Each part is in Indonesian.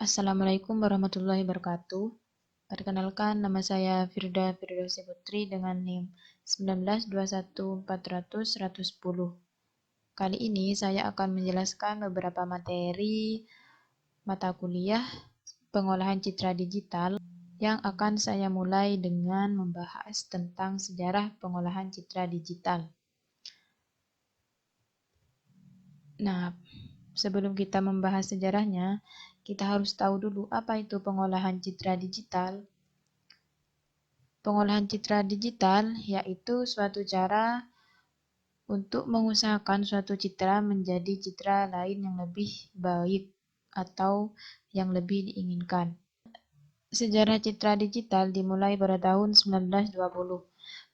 Assalamualaikum warahmatullahi wabarakatuh. Perkenalkan, nama saya Firda Firdausi Putri dengan NIM 1921400-110. Kali ini saya akan menjelaskan beberapa materi mata kuliah pengolahan citra digital yang akan saya mulai dengan membahas tentang sejarah pengolahan citra digital. Nah, sebelum kita membahas sejarahnya, kita harus tahu dulu apa itu pengolahan citra digital. Pengolahan citra digital yaitu suatu cara untuk mengusahakan suatu citra menjadi citra lain yang lebih baik atau yang lebih diinginkan. Sejarah citra digital dimulai pada tahun 1920.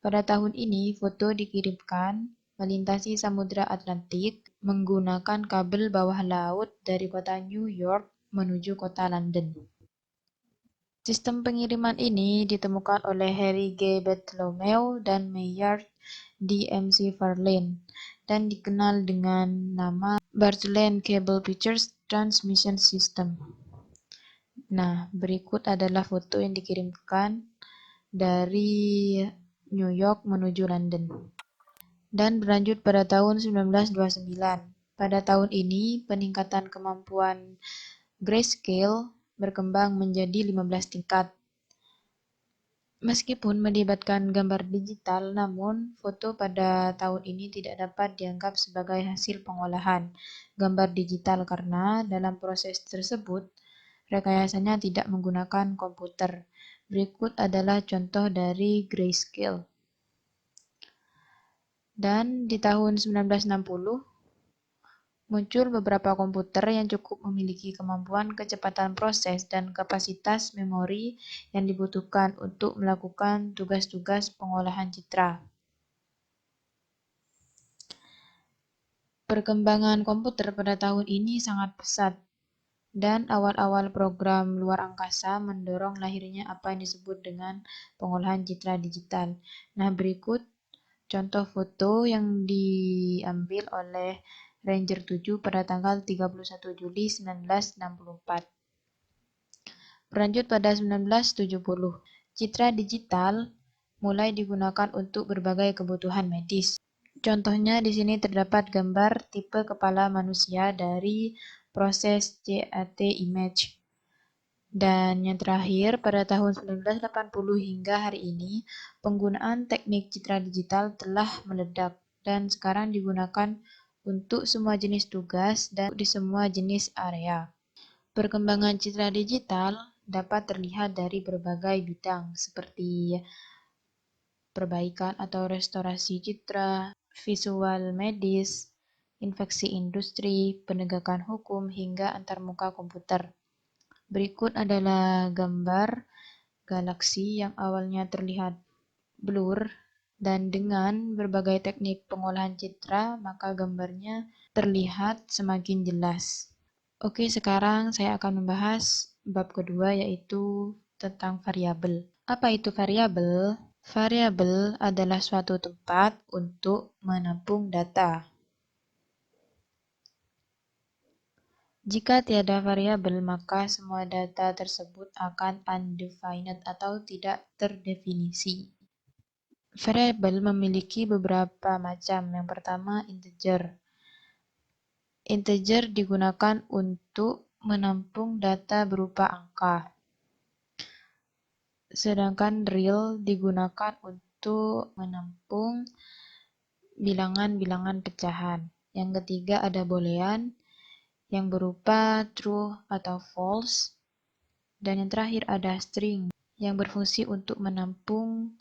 Pada tahun ini, foto dikirimkan melintasi Samudra Atlantik menggunakan kabel bawah laut dari kota New York menuju kota London. Sistem pengiriman ini ditemukan oleh Harry G. Bartholomew dan Maynard D. McFarlane dan dikenal dengan nama Bartholin Cable Pictures Transmission System. Nah, berikut adalah foto yang dikirimkan dari New York menuju London dan berlanjut pada tahun 1929. Pada tahun ini, peningkatan kemampuan grayscale berkembang menjadi 15 tingkat. Meskipun melibatkan gambar digital, namun foto pada tahun ini tidak dapat dianggap sebagai hasil pengolahan gambar digital karena dalam proses tersebut, rekayasanya tidak menggunakan komputer. Berikut adalah contoh dari grayscale. Dan di tahun 1960, muncul beberapa komputer yang cukup memiliki kemampuan kecepatan proses dan kapasitas memori yang dibutuhkan untuk melakukan tugas-tugas pengolahan citra. Perkembangan komputer pada tahun ini sangat pesat, dan awal-awal program luar angkasa mendorong lahirnya apa yang disebut dengan pengolahan citra digital. Nah, berikut contoh foto yang diambil oleh Ranger 7 pada tanggal 31 Juli 1964. Berlanjut pada 1970, citra digital mulai digunakan untuk berbagai kebutuhan medis. Contohnya di sini terdapat gambar tipe kepala manusia dari proses CAT image. Dan yang terakhir, pada tahun 1980 hingga hari ini, penggunaan teknik citra digital telah meledak dan sekarang digunakan untuk semua jenis tugas dan di semua jenis area. Perkembangan citra digital dapat terlihat dari berbagai bidang seperti perbaikan atau restorasi citra, visual medis, infeksi industri, penegakan hukum, hingga antarmuka komputer. Berikut adalah gambar galaksi yang awalnya terlihat blur dan dengan berbagai teknik pengolahan citra, maka gambarnya terlihat semakin jelas. Oke, sekarang saya akan membahas bab kedua yaitu tentang variabel. Apa itu variabel? Variabel adalah suatu tempat untuk menampung data. Jika tiada variabel, maka semua data tersebut akan undefined atau tidak terdefinisi. Variabel memiliki beberapa macam. Yang pertama, integer. Integer digunakan untuk menampung data berupa angka. Sedangkan real digunakan untuk menampung bilangan-bilangan pecahan. Yang ketiga ada boolean yang berupa true atau false. Dan yang terakhir ada string yang berfungsi untuk menampung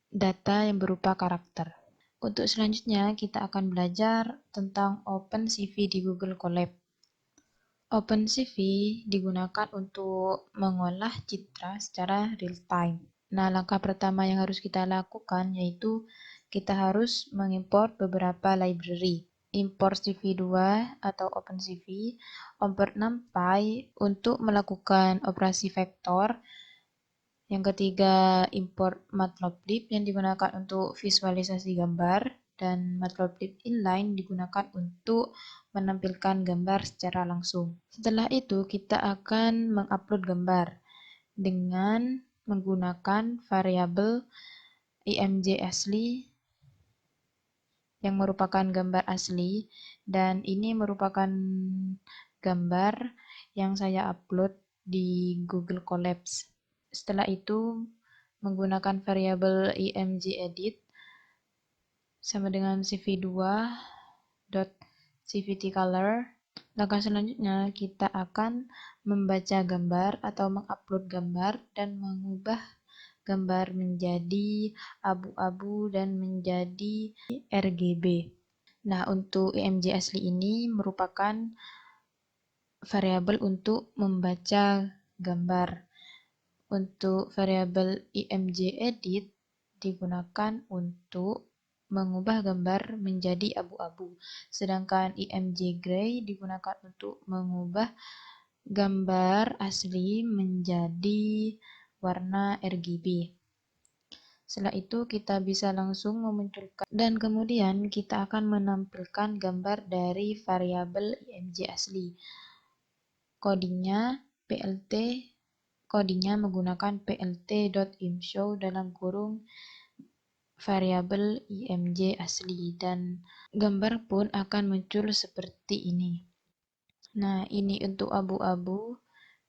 data yang berupa karakter. Untuk selanjutnya kita akan belajar tentang OpenCV di Google Colab. OpenCV digunakan untuk mengolah citra secara real-time. Nah, langkah pertama yang harus kita lakukan yaitu kita harus mengimport beberapa library. Import CV2 atau OpenCV, import NumPy untuk melakukan operasi vektor. Yang ketiga, import Matplotlib yang digunakan untuk visualisasi gambar. dan Matplotlib inline digunakan untuk menampilkan gambar secara langsung. Setelah itu kita akan mengupload gambar dengan menggunakan variabel img asli yang merupakan gambar asli, dan ini merupakan gambar yang saya upload di Google Colabs. Setelah itu menggunakan variabel imgedit sama dengan cv2.cvtcolor. Langkah selanjutnya kita akan membaca gambar atau mengupload gambar dan mengubah gambar menjadi abu-abu dan menjadi RGB. Nah, untuk img asli ini merupakan variabel untuk membaca gambar. Untuk variabel imgedit digunakan untuk mengubah gambar menjadi abu-abu, sedangkan imggray digunakan untuk mengubah gambar asli menjadi warna RGB. Setelah itu kita bisa langsung memunculkan dan kemudian kita akan menampilkan gambar dari variabel img asli. Codingnya menggunakan plt.imshow dalam kurung variabel img asli, dan gambar pun akan muncul seperti ini. Nah, ini untuk abu-abu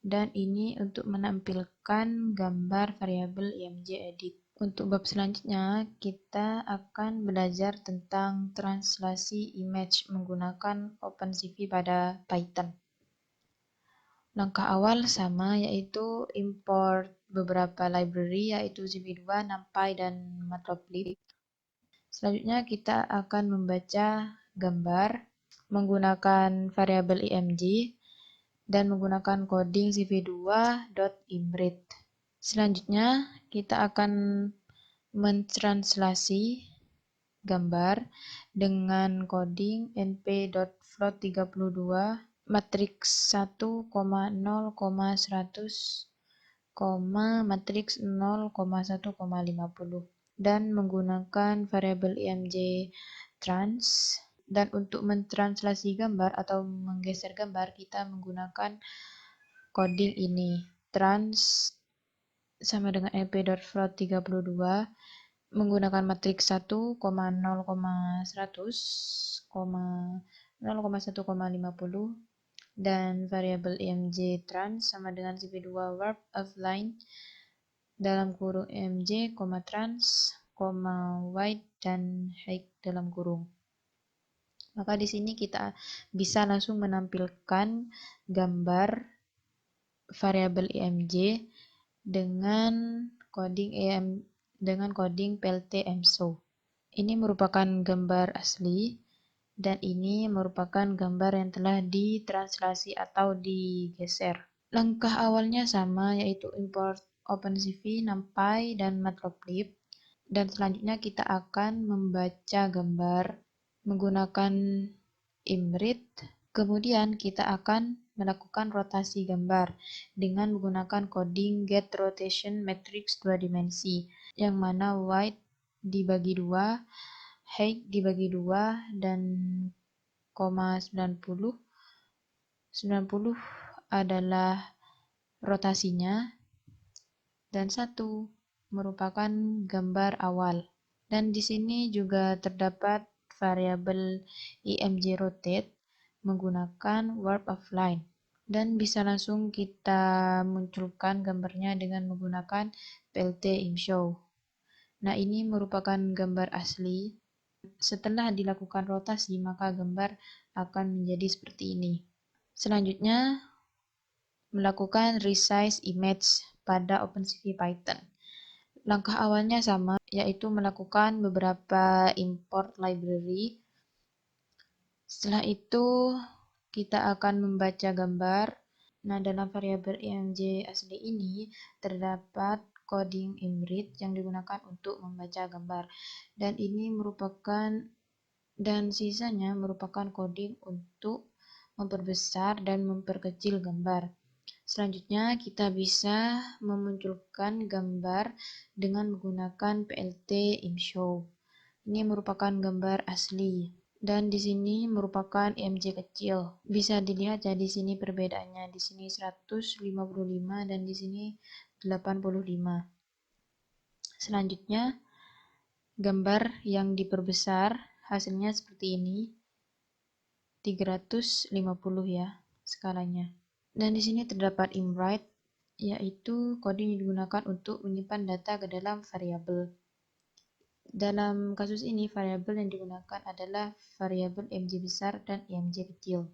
dan ini untuk menampilkan gambar variabel imgedit. Untuk bab selanjutnya, kita akan belajar tentang translasi image menggunakan OpenCV pada Python. Langkah awal sama, yaitu import beberapa library, yaitu cv2, NumPy, dan Matplotlib. Selanjutnya kita akan membaca gambar menggunakan variabel img dan menggunakan coding cv2.imread. Selanjutnya, kita akan mentranslasi gambar dengan coding np.float32 matriks 1,0,100, matriks 0,1,50 dan menggunakan variabel img trans. Dan untuk mentranslasi gambar atau menggeser gambar, kita menggunakan coding ini, trans sama dengan np.float32 menggunakan matriks 1,0,100, 0,1,50 dan variabel img trans sama dengan cv2 warp offline dalam kurung img, trans, wide dan height dalam kurung. Maka di sini kita bisa langsung menampilkan gambar variabel img dengan coding plt.imshow. Ini merupakan gambar asli dan ini merupakan gambar yang telah ditranslasi atau digeser. Langkah awalnya sama, yaitu import OpenCV, NumPy, dan Matplotlib. Dan selanjutnya kita akan membaca gambar menggunakan imread. Kemudian kita akan melakukan rotasi gambar dengan menggunakan coding getRotation matrix 2 dimensi, yang mana width dibagi 2, height dibagi 2, dan 90 adalah rotasinya, dan 1 merupakan gambar awal. Dan di sini juga terdapat variabel imgrotate menggunakan warp offline, dan bisa langsung kita munculkan gambarnya dengan menggunakan plt.imshow. Nah, ini merupakan gambar asli. Setelah dilakukan rotasi, maka gambar akan menjadi seperti ini. Selanjutnya, melakukan resize image pada OpenCV Python. Langkah awalnya sama, yaitu melakukan beberapa import library. Setelah itu, kita akan membaca gambar. Nah, dalam variabel img asli ini terdapat coding imread yang digunakan untuk membaca gambar. Dan ini sisanya merupakan coding untuk memperbesar dan memperkecil gambar. Selanjutnya, kita bisa memunculkan gambar dengan menggunakan plt.imshow. Ini merupakan gambar asli. Dan di sini merupakan IMG kecil. Bisa dilihat ya di sini perbedaannya. Di sini 155 dan di sini 85. Selanjutnya gambar yang diperbesar hasilnya seperti ini. 350 ya skalanya. Dan di sini terdapat imwrite, yaitu kode yang digunakan untuk menyimpan data ke dalam variabel. Dalam kasus ini, variabel yang digunakan adalah variabel IMG besar dan IMG kecil.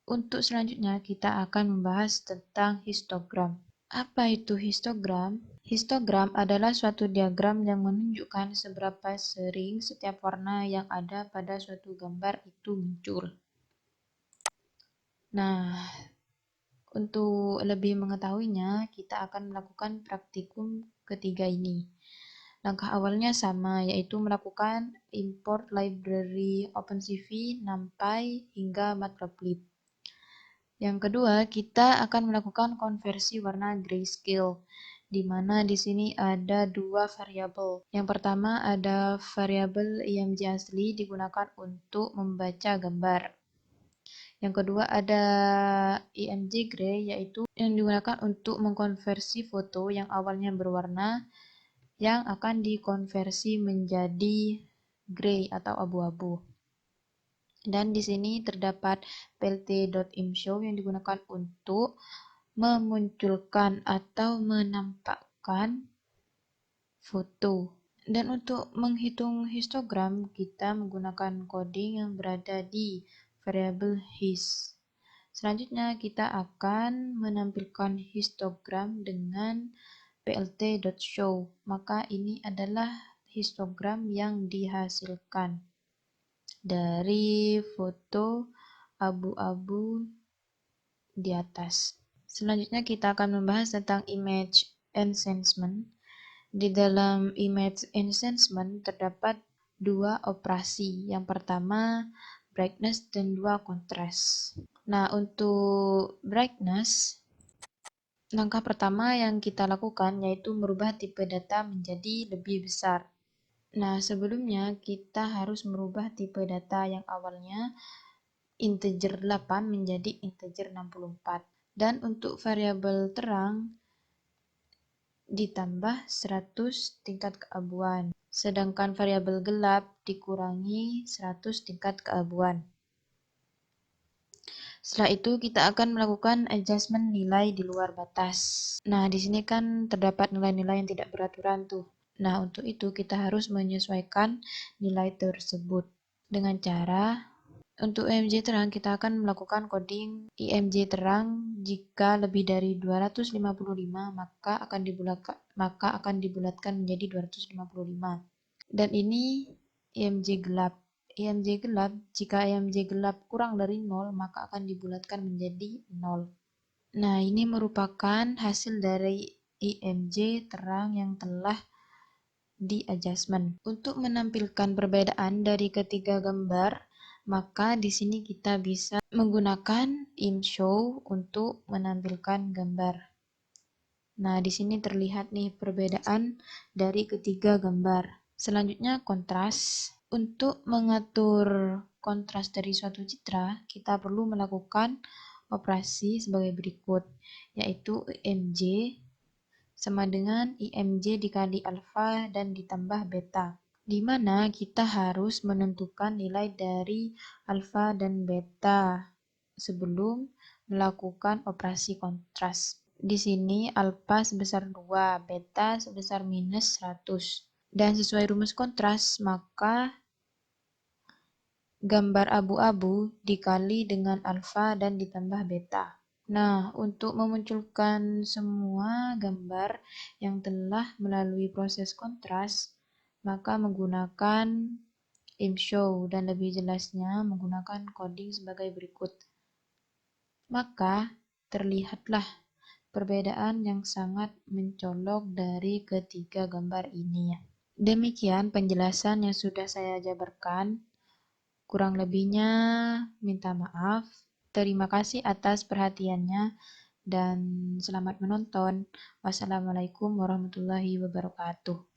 Untuk selanjutnya, kita akan membahas tentang histogram. Apa itu histogram? Histogram adalah suatu diagram yang menunjukkan seberapa sering setiap warna yang ada pada suatu gambar itu muncul. Nah, untuk lebih mengetahuinya, kita akan melakukan praktikum ketiga ini. Langkah awalnya sama, yaitu melakukan import library OpenCV, NumPy, hingga Matplotlib. Yang kedua, kita akan melakukan konversi warna grayscale, di mana di sini ada dua variabel. Yang pertama ada variabel IMG asli digunakan untuk membaca gambar. Yang kedua ada IMG gray, yaitu yang digunakan untuk mengkonversi foto yang awalnya berwarna yang akan dikonversi menjadi gray atau abu-abu. Dan di sini terdapat plt.imshow yang digunakan untuk memunculkan atau menampakkan foto. Dan untuk menghitung histogram, kita menggunakan coding yang berada di variabel his. Selanjutnya kita akan menampilkan histogram dengan plt.show, maka ini adalah histogram yang dihasilkan dari foto abu-abu di atas. Selanjutnya kita akan membahas tentang image enhancement. Di dalam image enhancement terdapat dua operasi. Yang pertama brightness dan dua contrast. Nah, untuk brightness, langkah pertama yang kita lakukan yaitu merubah tipe data menjadi lebih besar. Nah, sebelumnya kita harus merubah tipe data yang awalnya integer 8 menjadi integer 64. Dan untuk variabel terang ditambah 100 tingkat keabuan. Sedangkan variabel gelap dikurangi 100 tingkat keabuan. Setelah itu kita akan melakukan adjustment nilai di luar batas. Nah, di sini kan terdapat nilai-nilai yang tidak beraturan tuh. Nah, untuk itu kita harus menyesuaikan nilai tersebut dengan cara untuk IMG terang kita akan melakukan coding IMG terang jika lebih dari 255 maka akan dibulatkan menjadi 255. Dan ini IMG gelap. IMG gelap, jika IMG gelap kurang dari 0, maka akan dibulatkan menjadi 0. Nah, ini merupakan hasil dari IMG terang yang telah di-adjustment. Untuk menampilkan perbedaan dari ketiga gambar, maka di sini kita bisa menggunakan ImShow untuk menampilkan gambar. Nah, di sini terlihat nih perbedaan dari ketiga gambar. Selanjutnya kontras. Untuk mengatur kontras dari suatu citra, kita perlu melakukan operasi sebagai berikut, yaitu IMG sama dengan IMG dikali alfa dan ditambah beta, di mana kita harus menentukan nilai dari alfa dan beta sebelum melakukan operasi kontras. Di sini alfa sebesar 2, beta sebesar minus 100. Dan sesuai rumus kontras, maka gambar abu-abu dikali dengan alfa dan ditambah beta. Nah, untuk memunculkan semua gambar yang telah melalui proses kontras, maka menggunakan ImShow dan lebih jelasnya menggunakan coding sebagai berikut. Maka terlihatlah perbedaan yang sangat mencolok dari ketiga gambar ini. Demikian penjelasan yang sudah saya jabarkan. Kurang lebihnya minta maaf. Terima kasih atas perhatiannya dan selamat menonton. Wassalamualaikum warahmatullahi wabarakatuh.